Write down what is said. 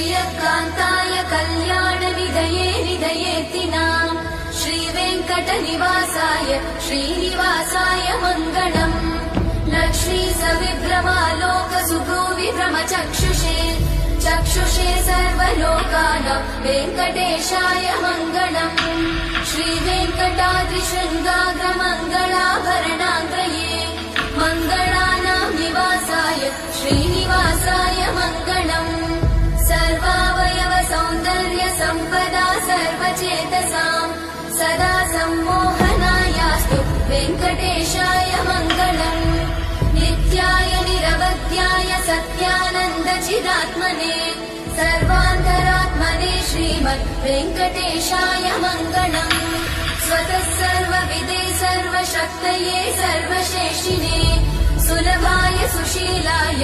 श्रियकान्ताय कल्याणनिधये निधयेतिनाम् श्रीवेङ्कटनिवासाय श्रीनिवासाय मङ्गलम् लक्ष्मी सविभ्रमालोकसुभ्रूविभ्रमचक्षुषे चक्षुषे सर्वलोकानां वेङ्कटेशाय मङ्गलम् श्रीवेङ्कटाद्रिशृङ्गाग्रमङ्गलाभरणान्त्रये मङ्गलानां निवासाय श्रीनिवासाय मङ्गलम् सर्वावयव सौन्दर्य सम्पदा सर्वचेतसां सदा सम्मोहनायास्तु वेङ्कटेशाय मङ्गलम् नित्याय निरवध्याय सत्यानन्दचिदात्मने सर्वान्तरात्मने श्रीमद् वेङ्कटेशाय मङ्गलम् स्वतः सर्वविदे सर्वशक्तये सर्वशेषिणे सुलभाय सुशीलाय